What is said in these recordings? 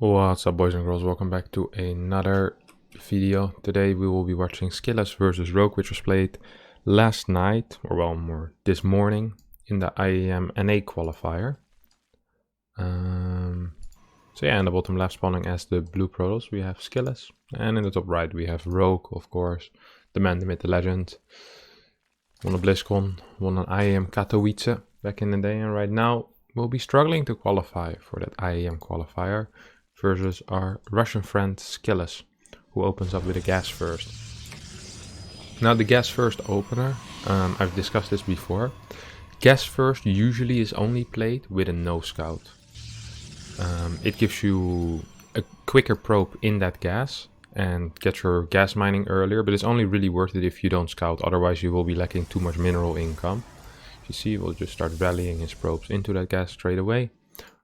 What's up, boys and girls? Welcome back to another video. Today we will be watching Skillous versus Rogue, which was played last night, or well, more this morning, in the IEM Qualifier. So yeah, in the bottom left spawning as the blue protos, we have Skillous, and in the top right we have Rogue, of course, the man, the myth, the legend. Won a BlizzCon, won an IEM Katowice back in the day, and right now we'll be struggling to qualify for that IEM Qualifier versus our Russian friend Skillous, who opens up with a gas first. Now the gas first opener, I've discussed this before. Gas first usually is only played with a no scout. It gives you a quicker probe in that gas and get your gas mining earlier, but it's only really worth it if you don't scout, otherwise you will be lacking too much mineral income. You see, we'll just start rallying his probes into that gas straight away.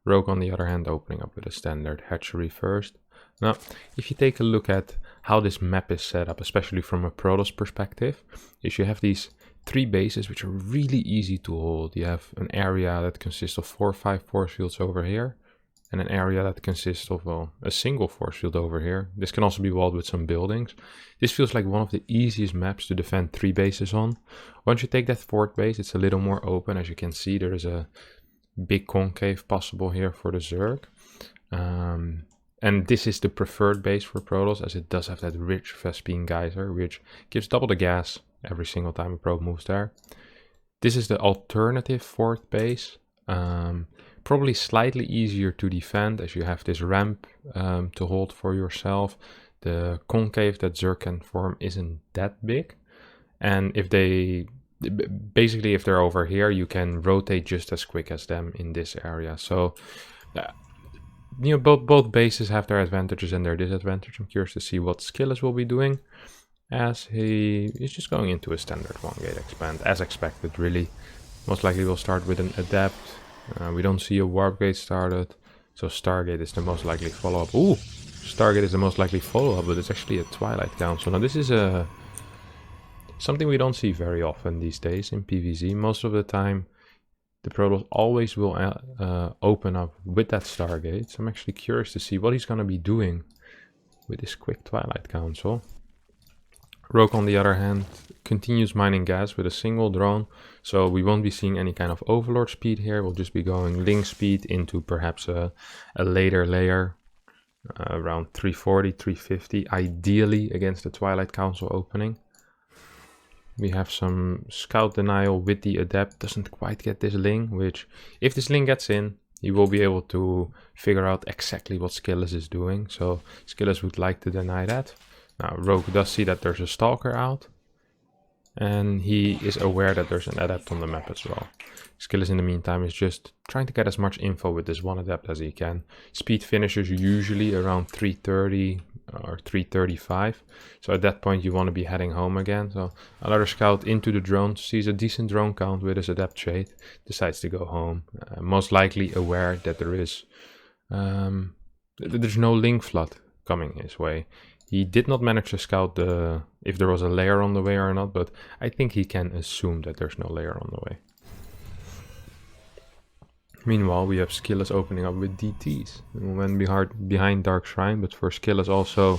Rogue, on the other hand, opening up with a standard hatchery first. Now, if you take a look at how this map is set up, especially from a Protoss perspective, is you have these three bases which are really easy to hold. You have an area that consists of 4 or 5 force fields over here, and an area that consists of, well, a single force field over here. This can also be walled with some buildings. This feels like one of the easiest maps to defend 3 bases on. Once you take that 4th base, it's a little more open. As you can see, there is a big concave possible here for the Zerg. And this is the preferred base for Protoss, as it does have that rich Vespene geyser, which gives double the gas every single time a probe moves there. This is the alternative 4th base. Probably slightly easier to defend, as you have this ramp to hold for yourself. The concave that Zerg can form isn't that big. And if they're over here, you can rotate just as quick as them in this area. So, you know, both bases have their advantages and their disadvantages. I'm curious to see what Skillous will be doing, as he is just going into a standard 1-gate expand, as expected, really. Most likely we'll start with an Adept. We don't see a Warp Gate started, so Stargate is the most likely follow-up. Ooh! Stargate is the most likely follow-up, but it's actually a Twilight Council. Now this is something we don't see very often these days in PvZ. Most of the time, the Protoss always will open up with that Stargate. So I'm actually curious to see what he's going to be doing with this quick Twilight Council. Rogue, on the other hand, continues mining gas with a single drone. So we won't be seeing any kind of Overlord speed here. We'll just be going Ling speed into perhaps a later layer. Around 340, 350, ideally against the Twilight Council opening. We have some scout denial with the Adept. Doesn't quite get this Ling, which if this Ling gets in, he will be able to figure out exactly what Skillous is doing. So Skillous would like to deny that. Now Rogue does see that there's a Stalker out, and he is aware that there's an Adept on the map as well. Skillous in the meantime is just trying to get as much info with this one Adept as he can. Speed finishes usually around 330 or 335, so at that point you want to be heading home again. So another scout into the drone, sees a decent drone count with his Adept shade, decides to go home, most likely aware that there's no Ling flood coming his way. He did not manage to scout if there was a layer on the way or not, but I think he can assume that there's no layer on the way. Meanwhile, we have Skillous opening up with DTs. We went behind Dark Shrine, but for Skillous also,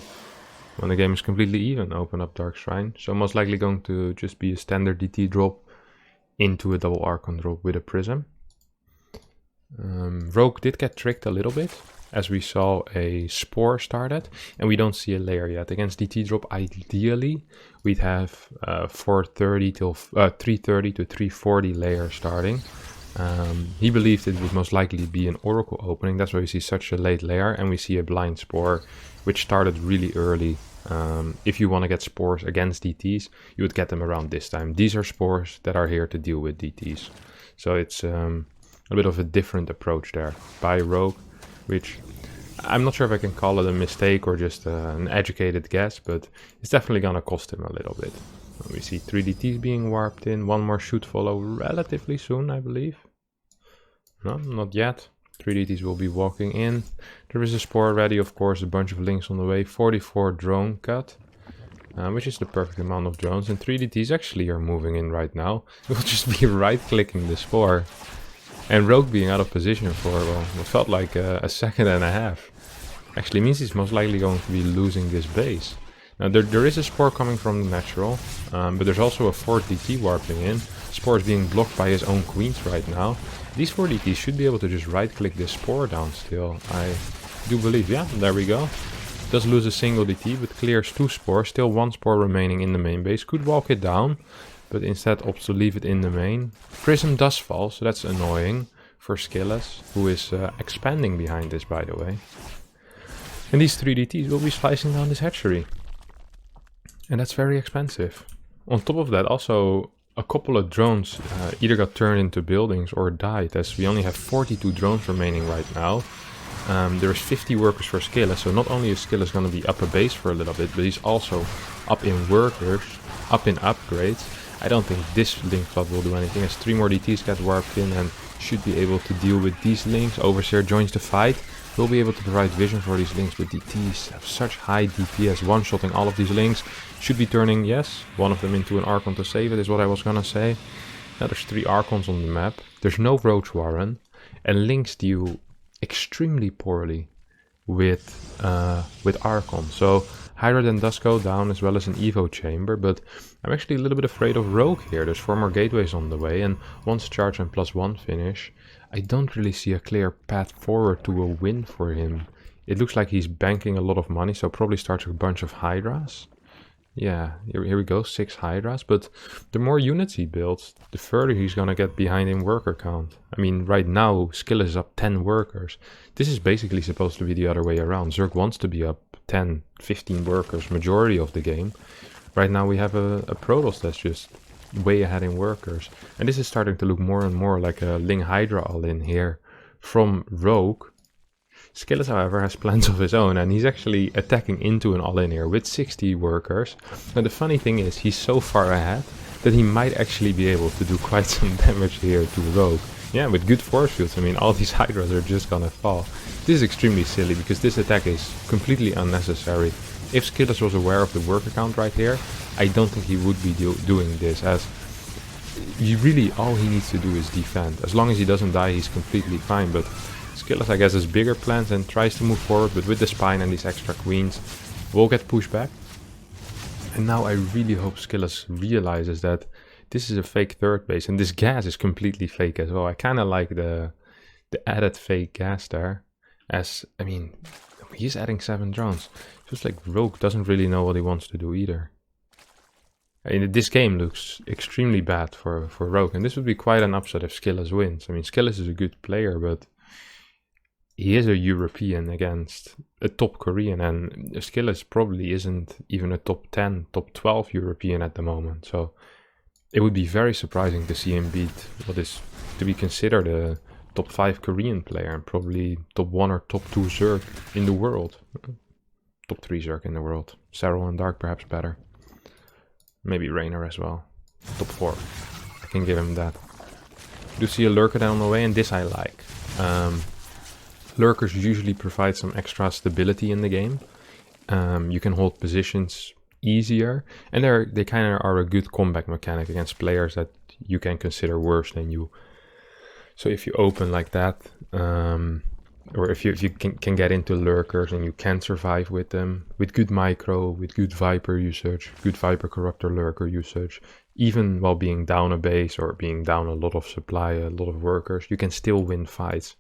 when the game is completely even, open up Dark Shrine. So most likely going to just be a standard DT drop into a double Archon drop with a Prism. Rogue did get tricked a little bit, as we saw a Spore started, and we don't see a layer yet. Against DT drop, ideally, we'd have 330 to 340 layer starting. He believed it would most likely be an Oracle opening. That's why we see such a late layer, and we see a blind Spore, which started really early. If you want to get Spores against DTs, you would get them around this time. These are Spores that are here to deal with DTs. So it's a bit of a different approach there by Rogue, which I'm not sure if I can call it a mistake or just an educated guess, but it's definitely gonna cost him a little bit. We see 3 DTs being warped in, one more should follow relatively soon, I believe. No, not yet. 3 DTs will be walking in. There is a Spore ready, of course, a bunch of Links on the way, 44 drone cut, which is the perfect amount of drones, and 3 DTs actually are moving in right now. We'll just be right-clicking the Spore. And Rogue being out of position for, well, what felt like a second and a half. Actually means he's most likely going to be losing this base. Now there is a Spore coming from the natural, but there's also a 4 DT warping in. Spore is being blocked by his own queens right now. These 4 DTs should be able to just right click this Spore down still. I do believe, yeah, there we go. Does lose a single DT, but clears 2 Spores. Still 1 Spore remaining in the main base. Could walk it down, but instead opts to leave it in the main. Prism does fall, so that's annoying for Skillous, who is expanding behind this, by the way. And these 3 DTs will be slicing down this hatchery. And that's very expensive. On top of that, also a couple of drones either got turned into buildings or died, as we only have 42 drones remaining right now. There's 50 workers for Skillous, so not only is Skillous going to be up a base for a little bit, but he's also up in workers, up in upgrades. I don't think this link flood will do anything, as 3 more DTs get warped in and should be able to deal with these links. Overseer joins the fight. Will be able to provide vision for these links, but DTs have such high DPS, one-shotting all of these links. Should be turning, yes, one of them into an Archon to save it, is what I was gonna say. Now there's 3 Archons on the map. There's no Roach Warren, and links deal extremely poorly with Archon. So Hydra then does go down, as well as an Evo Chamber, but I'm actually a little bit afraid of Rogue here. There's 4 more gateways on the way, and once charge and +1 finish, I don't really see a clear path forward to a win for him. It looks like he's banking a lot of money, so probably starts with a bunch of Hydras. Yeah, here we go, 6 Hydras, but the more units he builds, the further he's gonna get behind in worker count. I mean, right now, Skillous is up 10 workers. This is basically supposed to be the other way around. Zerg wants to be up 10, 15 workers, majority of the game. Right now we have a Protoss that's just way ahead in workers. And this is starting to look more and more like a Ling Hydra all-in here from Rogue. Skillous, however, has plans of his own, and he's actually attacking into an all-in here with 60 workers. And the funny thing is, he's so far ahead that he might actually be able to do quite some damage here to Rogue. Yeah, with good force fields, I mean, all these Hydras are just gonna fall. This is extremely silly, because this attack is completely unnecessary. If Skillous was aware of the worker count right here, I don't think he would be doing this, as really all he needs to do is defend. As long as he doesn't die, he's completely fine, but Skillous, I guess, has bigger plans and tries to move forward, but with the spine and these extra queens, will get pushed back. And now I really hope Skillous realizes that this is a fake third base, and this gas is completely fake as well. I kind of like the added fake gas there, as, I mean, he's adding 7 drones. Just like Rogue doesn't really know what he wants to do either. I mean, this game looks extremely bad for Rogue, and this would be quite an upset if Skillous wins. I mean, Skillous is a good player, but he is a European against a top Korean, and Skillous probably isn't even a top 10, top 12 European at the moment. So it would be very surprising to see him beat what is to be considered a top 5 Korean player, and probably top 1 or top 2 Zerg in the world. Top 3 Zerg in the world. Serral and Dark perhaps better. Maybe Raynor as well. Top 4. I can give him that. Do see a Lurker down the way, and this I like. Lurkers usually provide some extra stability in the game. You can hold positions easier, and they kind of are a good comeback mechanic against players that you can consider worse than you. So if you open like that, or if you can get into Lurkers and you can survive with them, with good micro, with good Viper usage, good Viper Corruptor Lurker usage, even while being down a base or being down a lot of supply, a lot of workers, you can still win fights.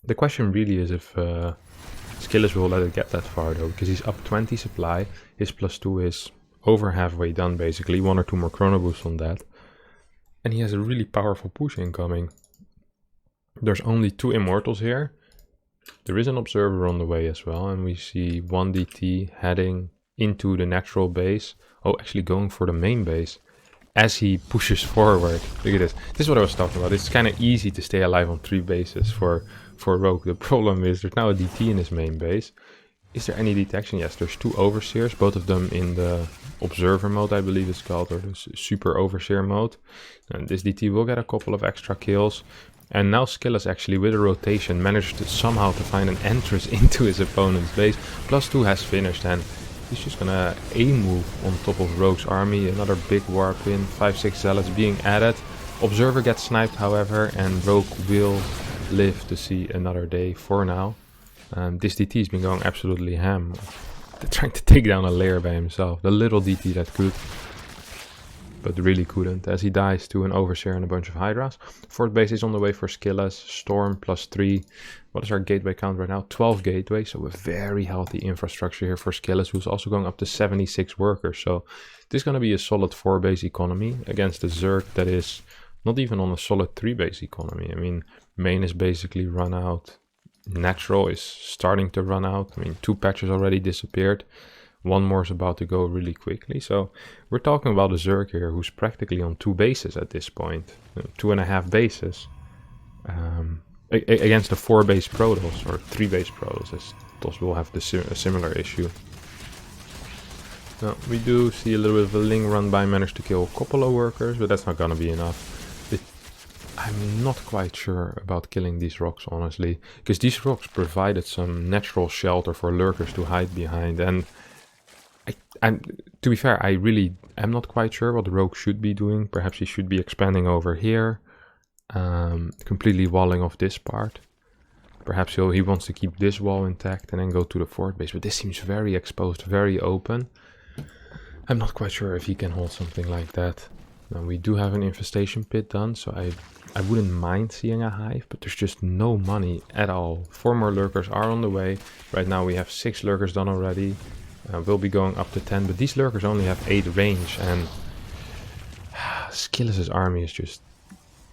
The question really is if Skillous will let it get that far though, because he's up 20 supply, his +2 is over halfway done basically, 1 or 2 more chrono boosts on that, and he has a really powerful push incoming. There's only 2 immortals here. There is an observer on the way as well, and we see 1 DT heading into the natural base. Oh, actually going for the main base as he pushes forward. Look at this. This is what I was talking about. It's kind of easy to stay alive on 3 bases for Rogue. The problem is there's now a DT in his main base. Is there any detection? Yes, there's 2 overseers, both of them in the observer mode, I believe it's called, or the super overseer mode. And this DT will get a couple of extra kills. And now Skillous actually, with a rotation, managed to somehow to find an entrance into his opponent's base. +2 has finished, and he's just gonna A-move on top of Rogue's army. Another big warp in, 5-6 zealots being added. Observer gets sniped, however, and Rogue will live to see another day for now. This DT has been going absolutely ham. They're trying to take down a layer by himself. The little DT that could, but really couldn't, as he dies to an Overseer and a bunch of Hydras. Fourth base is on the way for Skillous. Storm +3. What is our gateway count right now? 12 gateways, so a very healthy infrastructure here for Skillous, who's also going up to 76 workers. So this is going to be a solid 4 base economy against a Zerg that is not even on a solid 3 base economy. I mean, main is basically run out. Natural is starting to run out. I mean, 2 patches already disappeared. One more is about to go really quickly. So we're talking about a Zerg here who's practically on 2 bases at this point. 2.5 bases. Against the 4 base Protoss or 3 base Protoss, as those will have a similar issue. Now, we do see a little bit of a Ling run by, managed to kill a couple of workers, but that's not gonna be enough. I'm not quite sure about killing these rocks, honestly, because these rocks provided some natural shelter for lurkers to hide behind, and to be fair, I really am not quite sure what the Rogue should be doing. Perhaps he should be expanding over here, completely walling off this part. Perhaps he wants to keep this wall intact and then go to the 4th base, but this seems very exposed, very open. I'm not quite sure if he can hold something like that. Now, we do have an infestation pit done, so I wouldn't mind seeing a hive, but there's just no money at all. 4 more lurkers are on the way. Right now we have 6 lurkers done already. We'll be going up to 10, but these lurkers only have 8 range, and Skillous' army is just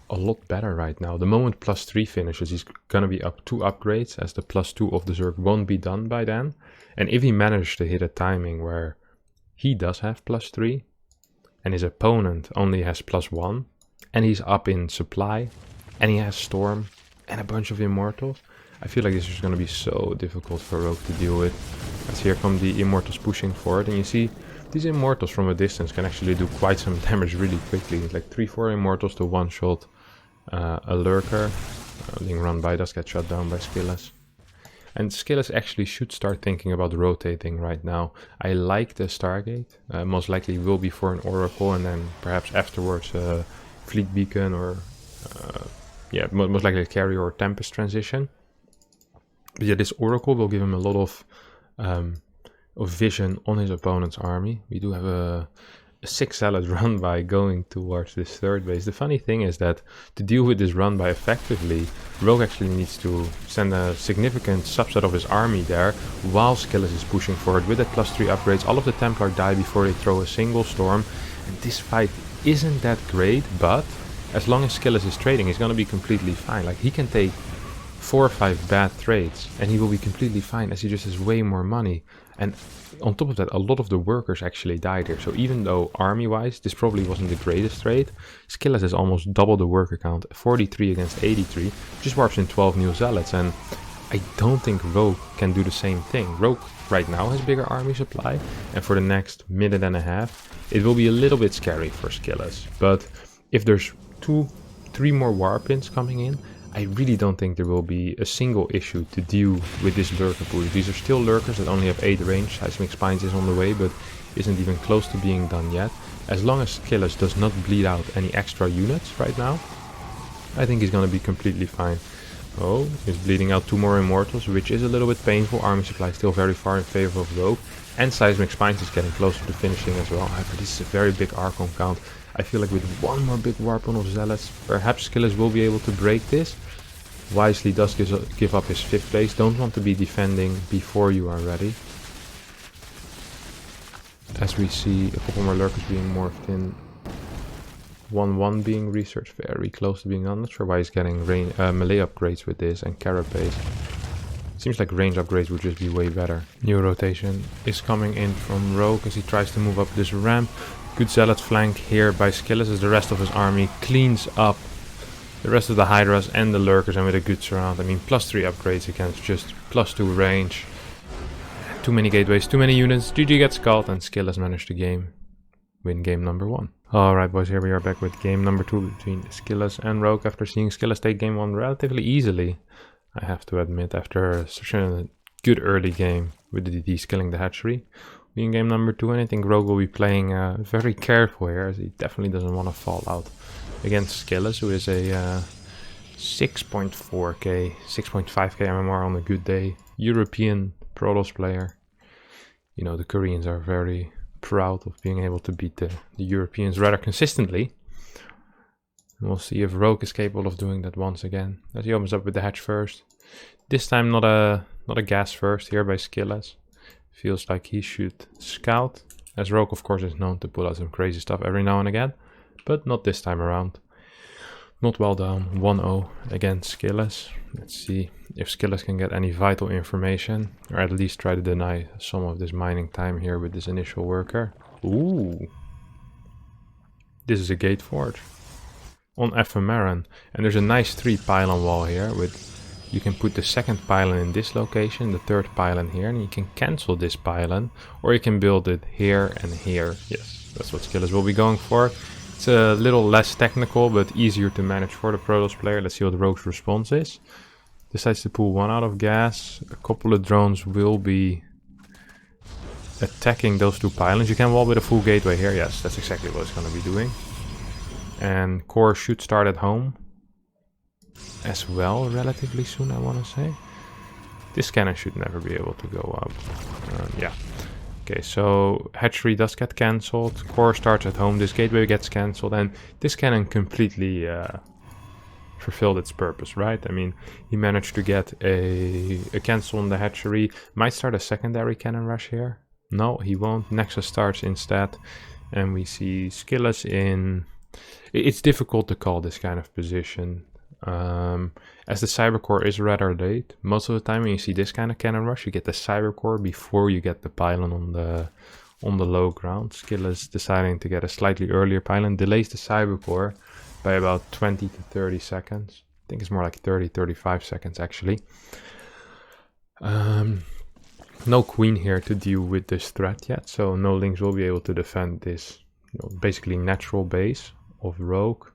a lot better right now. The moment +3 finishes, he's gonna be up 2 upgrades, as the +2 of the Zerg won't be done by then. And if he manages to hit a timing where he does have +3, and his opponent only has +1, and he's up in supply, and he has Storm, and a bunch of Immortals, I feel like this is going to be so difficult for Rogue to deal with. As here come the Immortals pushing forward, and you see these Immortals from a distance can actually do quite some damage really quickly. It's like 3-4 Immortals to one-shot a Lurker. Being run by does get shot down by Skillous. And Skillous actually should start thinking about rotating right now. I like the Stargate. Most likely will be for an Oracle, and then perhaps afterwards Fleet Beacon, or yeah, most likely a Carrier or Tempest transition. But yeah, this Oracle will give him a lot of vision on his opponent's army. We do have a 6 Zealot run by going towards this 3rd base. The funny thing is that to deal with this run by effectively, Rogue actually needs to send a significant subset of his army there, while Skillous is pushing forward with that +3 upgrades. All of the Templar die before they throw a single storm, and this fight isn't that great, but as long as Skillous is trading, he's gonna be completely fine. Like, he can take 4 or 5 bad trades and he will be completely fine, as he just has way more money. And on top of that, a lot of the workers actually died here. So even though army-wise this probably wasn't the greatest trade, Skillous has almost double the worker count, 43 against 83, just warps in 12 new Zealots. And I don't think Rogue can do the same thing. Rogue right now has bigger army supply, and for the next minute and a half it will be a little bit scary for Skillous. But if there's 2-3 more Warpins coming in, I really don't think there will be a single issue to deal with this lurker pool. These are still lurkers that only have 8 range. Seismic Spines is on the way, but isn't even close to being done yet. As long as Skillous does not bleed out any extra units right now, I think he's going to be completely fine. Oh, he's bleeding out 2 more Immortals, which is a little bit painful. Army supply still very far in favor of Rogue. And Seismic Spines is getting closer to finishing as well. However, this is a very big Archon count. I feel like with one more big Warpon of Zealots, perhaps Skillous will be able to break this. Wisely does give up his 5th base. Don't want to be defending before you are ready. As we see a couple more lurkers being morphed in. 1-1 being researched, very close to being done. Not sure why he's getting melee upgrades with this and carapace. Seems like range upgrades would just be way better. New rotation is coming in from Rogue as he tries to move up this ramp. Good Zealot flank here by Skillous as the rest of his army cleans up the rest of the Hydras and the lurkers, and with a good surround. I mean, +3 upgrades against just +2 range. Too many gateways, too many units. GG gets called, and Skillous managed to win game number 1. Alright boys, here we are back with game number 2 between Skillous and Rogue, after seeing Skillous take game 1 relatively easily, I have to admit, after such a good early game with the DD killing the hatchery. We in game number 2, and I think Rogue will be playing very careful here, as he definitely doesn't want to fall out against Skillous, who is a 6.4k, 6.5k MMR on a good day, European Protoss player. You know, the Koreans are very proud of being able to beat the Europeans rather consistently. And we'll see if Rogue is capable of doing that once again. As he opens up with the hatch first. This time not a gas first here by Skillous. Feels like he should scout. As Rogue of course is known to pull out some crazy stuff every now and again. But not this time around. Not well down. 1-0 against Skillous. Let's see if Skillous can get any vital information. Or at least try to deny some of this mining time here with this initial worker. Ooh. This is a gate forge. On Ephemeran. And there's a nice 3 pylon wall here with... You can put the second pylon in this location, the third pylon here, and you can cancel this pylon. Or you can build it here and here. Yes, that's what Skillous will be going for. It's a little less technical, but easier to manage for the Protoss player. Let's see what Rogue's response is. Decides to pull 1 out of gas. A couple of drones will be attacking those 2 pylons. You can wall with a full gateway here. Yes, that's exactly what it's going to be doing. And core should start at home as well, relatively soon, I want to say. This cannon should never be able to go up. Yeah. Okay, so hatchery does get cancelled. Core starts at home. This gateway gets cancelled, and this cannon completely fulfilled its purpose, right? I mean, he managed to get a cancel on the hatchery. Might start a secondary cannon rush here. No, he won't. Nexus starts instead, and we see Skillous in... It's difficult to call this kind of position. As the cyber core is rather late, most of the time when you see this kind of cannon rush, you get the cyber core before you get the pylon on the low ground. Skillous deciding to get a slightly earlier pylon delays the cyber core by about 20 to 30 seconds. I think it's more like 30-35 seconds actually. No queen here to deal with this threat yet, so no Lings will be able to defend this, you know, basically natural base of Rogue.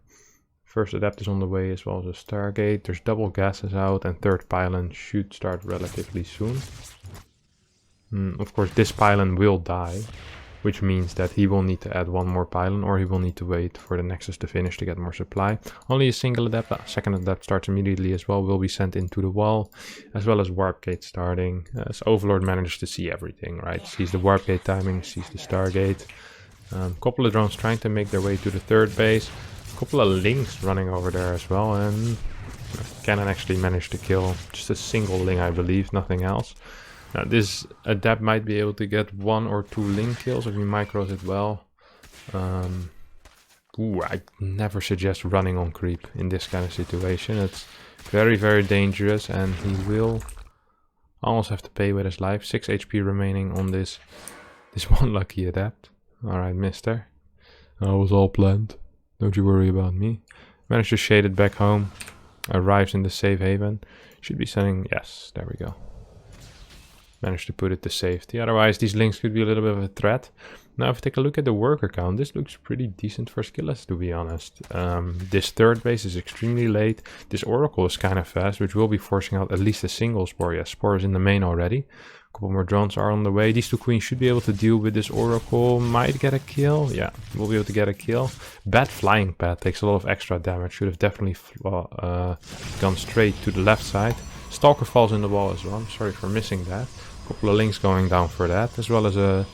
First adept is on the way as well as a Stargate. There's double gases out and third pylon should start relatively soon. Of course this pylon will die, which means that he will need to add 1 more pylon or he will need to wait for the Nexus to finish to get more supply. Only a single adept, second adept starts immediately as well, will be sent into the wall, as well as warp gate starting. So Overlord manages to see everything, right? Sees the warp gate timing, sees the Stargate. Couple of drones trying to make their way to the third base. Couple of Lings running over there as well, and Cannon actually managed to kill just a single Ling, I believe, nothing else. Now this adept might be able to get 1 or 2 Ling kills if he micros it well. I never suggest running on creep in this kind of situation. It's very, very dangerous, and he will almost have to pay with his life. 6 HP remaining on this one lucky adept. Alright, mister. That was all planned. Don't you worry about me. Managed to shade it back home. Arrives in the safe haven. Should be sending... Yes, there we go. Managed to put it to safety. Otherwise, these Lings could be a little bit of a threat. Now, if we take a look at the worker count, this looks pretty decent for Skillous, to be honest. This third base is extremely late. This Oracle is kind of fast, which will be forcing out at least a single Spore. Yes, Spore is in the main already. A couple more drones are on the way. These 2 queens should be able to deal with this Oracle. Might get a kill. Yeah, we'll be able to get a kill. Bad flying pad takes a lot of extra damage. Should have definitely gone straight to the left side. Stalker falls in the wall as well. I'm sorry for missing that. A couple of Lings going down for that, as well as a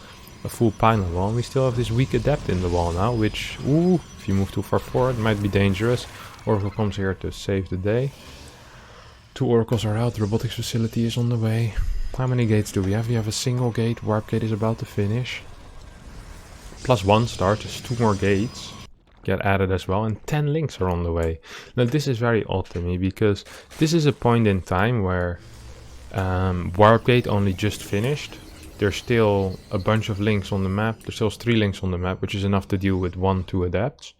full pylon wall. And we still have this weak adept in the wall now, which, ooh, if you move too far forward, might be dangerous. Oracle comes here to save the day. 2 Oracles are out. The robotics facility is on the way. How many gates do we have? We have a single gate. Warp gate is about to finish. +1 start. There's 2 more gates get added as well, and 10 Lings are on the way. Now this is very odd to me, because this is a point in time where warp gate only just finished. There's still a bunch of Lings on the map. There's still 3 Lings on the map, which is enough to deal with 1-2 adepts.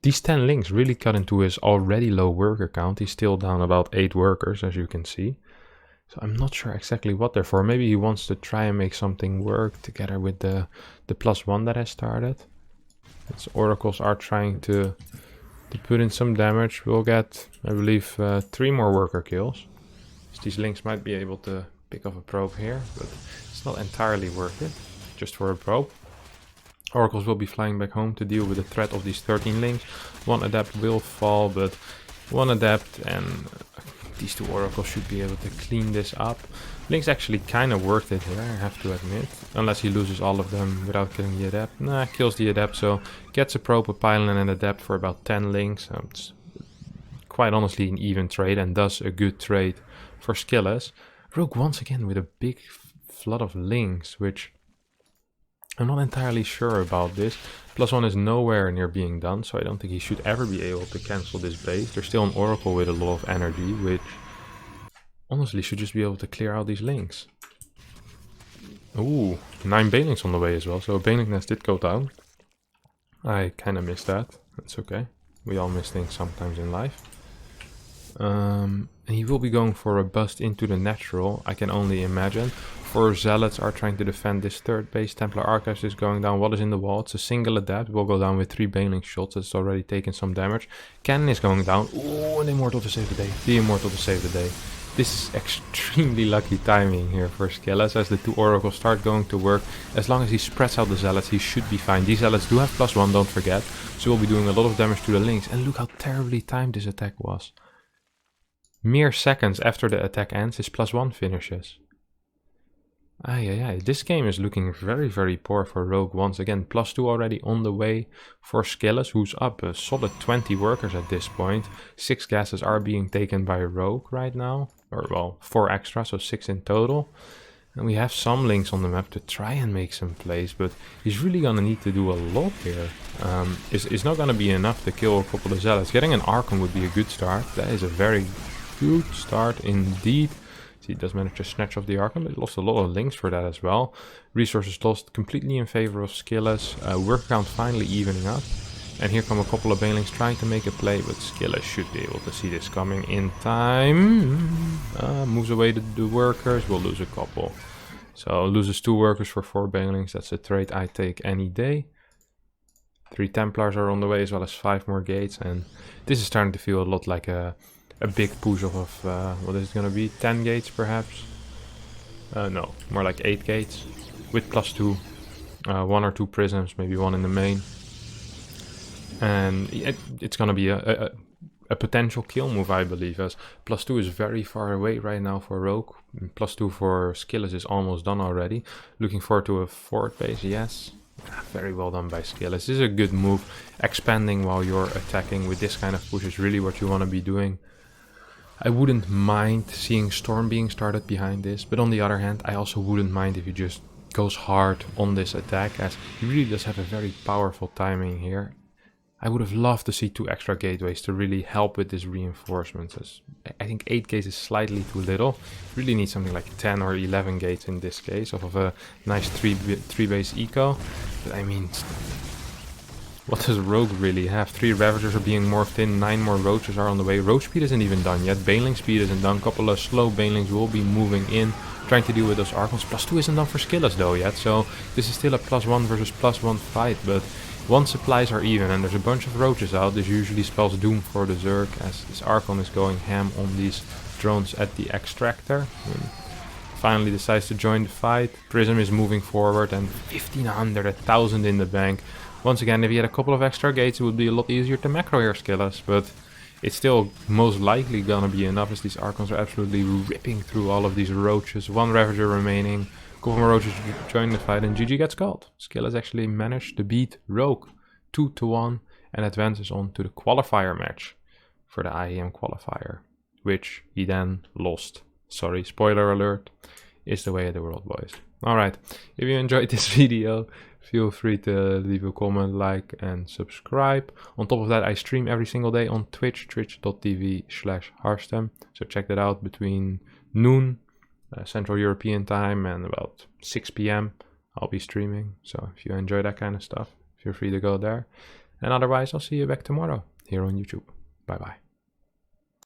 These 10 Lings really cut into his already low worker count. He's still down about 8 workers, as you can see. So I'm not sure exactly what they're for. Maybe he wants to try and make something work together with the +1 that has started. Its Oracles are trying to put in some damage. We'll get, I believe, 3 more worker kills. So these Lings might be able to pick up a probe here, but it's not entirely worth it, just for a probe. Oracles will be flying back home to deal with the threat of these 13 Lings. 1 adept will fall, but 1 adept and these two Oracles should be able to clean this up. Link's actually kind of worth it here, I have to admit. Unless he loses all of them without killing the Adept. Nah, kills the Adept, so gets a Probe, a Pylon, and an Adept for about 10 links. It's quite honestly an even trade, and thus a good trade for Skillous. Rogue once again with a big flood of links, which I'm not entirely sure about this. +1 is nowhere near being done, so I don't think he should ever be able to cancel this base. There's still an Oracle with a lot of energy, which honestly should just be able to clear out these links. Ooh, 9 Banelings on the way as well, so a Baneling nest did go down. I kind of missed that. That's okay. We all miss things sometimes in life. And he will be going for a bust into the natural, I can only imagine. 4 Zealots are trying to defend this third base. Templar Archives is going down. What is in the wall? It's a single Adept. Will go down with 3 Baneling shots. It's already taken some damage. Cannon is going down. Ooh, an Immortal to save the day. The Immortal to save the day. This is extremely lucky timing here for Skillous, as the 2 Oracles start going to work. As long as he spreads out the Zealots, he should be fine. These Zealots do have +1, don't forget. So we'll be doing a lot of damage to the links. And look how terribly timed this attack was. Mere seconds after the attack ends, his +1 finishes. This game is looking very, very poor for Rogue once again. +2 already on the way for Skillous, who's up a solid 20 workers at this point. 6 gases are being taken by Rogue right now. Or, well, 4 extra, so 6 in total. And we have some links on the map to try and make some plays, but he's really gonna need to do a lot here. It's not gonna be enough to kill a couple of Zealots. Getting an Archon would be a good start. That is a very good start indeed. See, it does manage to snatch off the Archon, but it lost a lot of links for that as well. Resources lost completely in favor of Skillous. Work count finally evening up. And here come a couple of Banelings trying to make a play, but Skillous should be able to see this coming in time. Moves away the workers, we'll lose a couple. So loses 2 workers for 4 Banelings, that's a trade I take any day. 3 Templars are on the way, as well as 5 more gates, and this is starting to feel a lot like a big push of what is it gonna be, 10 gates perhaps? No, more like 8 gates with +2, 1 or 2 prisms, maybe 1 in the main. And it's gonna be a potential kill move, I believe, as +2 is very far away right now for Rogue. +2 for Skillous is almost done already. Looking forward to a 4th base, yes. Very well done by Skillous. This is a good move. Expanding while you're attacking with this kind of push is really what you want to be doing. I wouldn't mind seeing Storm being started behind this, but on the other hand, I also wouldn't mind if he just goes hard on this attack, as he really does have a very powerful timing here. I would have loved to see 2 extra gateways to really help with this reinforcement, as I think 8 gates is slightly too little. Really need something like 10 or 11 gates in this case, off of a nice 3 base eco. But I mean, what does Rogue really have? 3 Ravagers are being morphed in, 9 more Roaches are on the way. Roach speed isn't even done yet, Baneling speed isn't done. Couple of slow Banelings will be moving in, trying to deal with those Archons. +2 isn't done for Skillous though yet, so this is still a +1 versus +1 fight, but once supplies are even and there's a bunch of Roaches out, this usually spells doom for the Zerg, as this Archon is going ham on these drones at the extractor. Finally decides to join the fight. Prism is moving forward, and 1500, 1000 in the bank. Once again, if he had a couple of extra gates, it would be a lot easier to macro here Skillous, but it's still most likely gonna be enough, as these Archons are absolutely ripping through all of these Roaches. 1 Ravager remaining, couple more Roaches join the fight, and GG gets called. Skillous actually managed to beat Rogue 2-1 and advances on to the qualifier match for the IEM Qualifier, which he then lost. Sorry, spoiler alert, is the way of the world, boys. Alright, if you enjoyed this video, feel free to leave a comment, like, and subscribe. On top of that, I stream every single day on Twitch, twitch.tv/Harstem. So check that out between noon, Central European time, and about 6 PM. I'll be streaming. So if you enjoy that kind of stuff, feel free to go there. And otherwise, I'll see you back tomorrow here on YouTube. Bye bye.